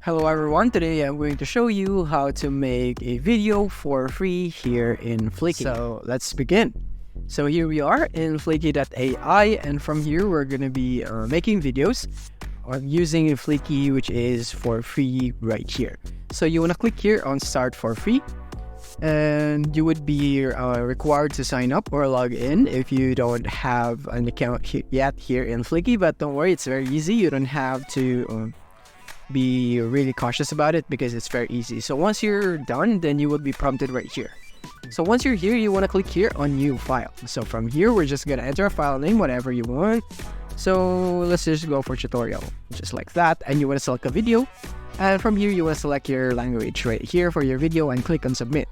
Hello everyone, today I'm going to show you how to make a video for free here in Fliki. So let's begin. So here we are in Fliki.ai, and from here we're going to be making videos using Fliki, which is for free right here. So you want to click here on start for free, and you would be required to sign up or log in if you don't have an account yet here in Fliki. But don't worry, it's very easy. You don't have to be really cautious about it because it's very easy. So once you're done, then you will be prompted right here. So once you're here, you want to click here on new file. So from here, we're just gonna enter a file name, whatever you want. So let's just go for tutorial, just like that. And you want to select a video, and from here you want to select your language right here for your video and click on submit.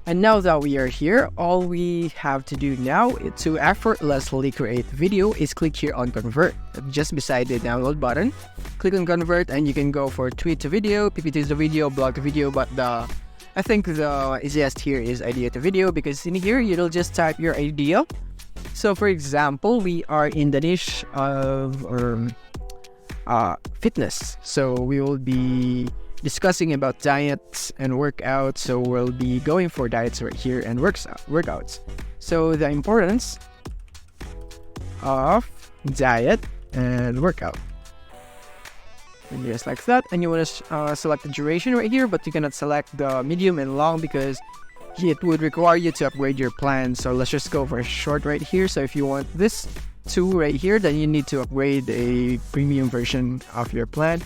And now that we are here, all we have to do now to effortlessly create video is click here on convert, just beside the download button. Click on convert and you can go for tweet to video, PPT to video, blog to video, but I think the easiest here is idea to video, because in here you'll just type your idea. So for example, we are in the niche of fitness, so we will be discussing about diets and workouts. So we'll be going for diets right here and workouts. So the importance of diet and workout, and just like that. And you want to select the duration right here, but you cannot select the medium and long because it would require you to upgrade your plan. So let's just go for short right here. So if you want this 2 right here, then you need to upgrade a premium version of your plan.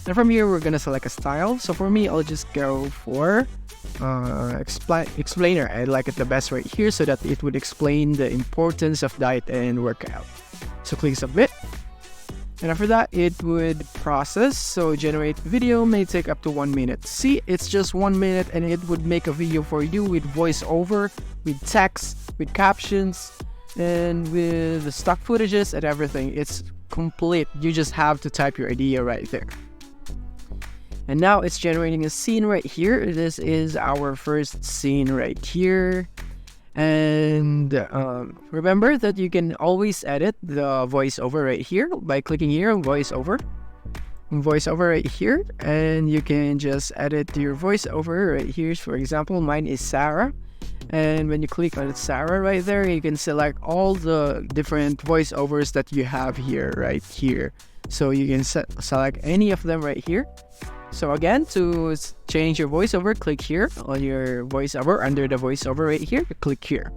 And from here, we're gonna select a style. So for me, I'll just go for explainer. I like it the best right here, so that it would explain the importance of diet and workout. So click submit, and after that, it would process. So generate video may take up to 1 minute. See, it's just 1 minute, and it would make a video for you with voiceover, with text, with captions, and with the stock footages and everything. It's complete. You just have to type your idea right there. And now it's generating a scene right here. This is our first scene right here. And remember that you can always edit the voiceover right here by clicking here on voiceover right here. And you can just edit your voiceover right here. For example, mine is Sarah. And when you click on Sarah right there, you can select all the different voiceovers that you have here right here. So you can select any of them right here. So again, to change your voiceover, click here on your voiceover. Under the voiceover right here, click here.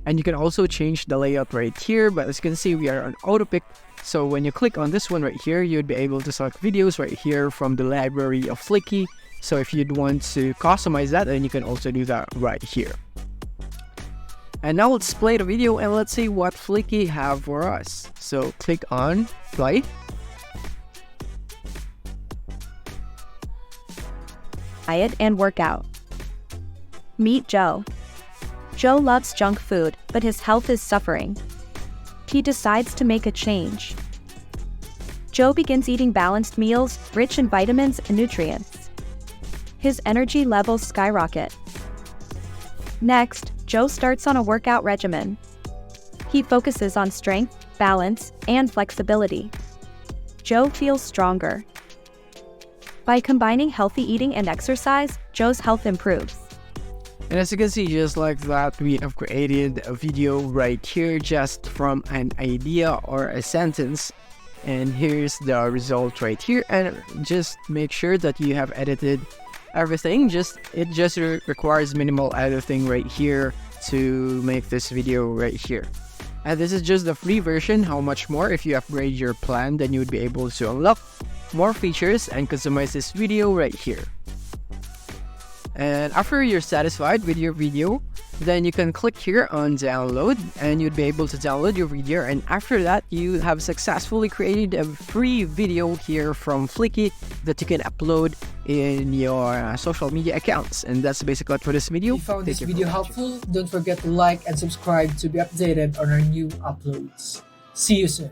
And you can also change the layout right here, but as you can see, we are on auto pick. So when you click on this one right here, you'd be able to select videos right here from the library of Fliki. So if you'd want to customize that, then you can also do that right here. And now let's play the video and let's see what Fliki have for us. So click on play. Diet and workout. Meet Joe. Joe loves junk food, but his health is suffering. He decides to make a change. Joe begins eating balanced meals, rich in vitamins and nutrients. His energy levels skyrocket. Next, Joe starts on a workout regimen. He focuses on strength, balance, and flexibility. Joe feels stronger. By combining healthy eating and exercise, Joe's health improves. And as you can see, just like that, we have created a video right here just from an idea or a sentence. And here's the result right here. And just make sure that you have edited everything. It just requires minimal editing right here to make this video right here. And this is just the free version. How much more if you upgrade your plan, then you would be able to unlock more features and customize this video right here. And after you're satisfied with your video, then you can click here on download, and you'd be able to download your video. And after that, you have successfully created a free video here from Fliki that you can upload in your social media accounts. And that's basically it for this video. If you found this video helpful, don't forget to like and subscribe to be updated on our new uploads. See you soon.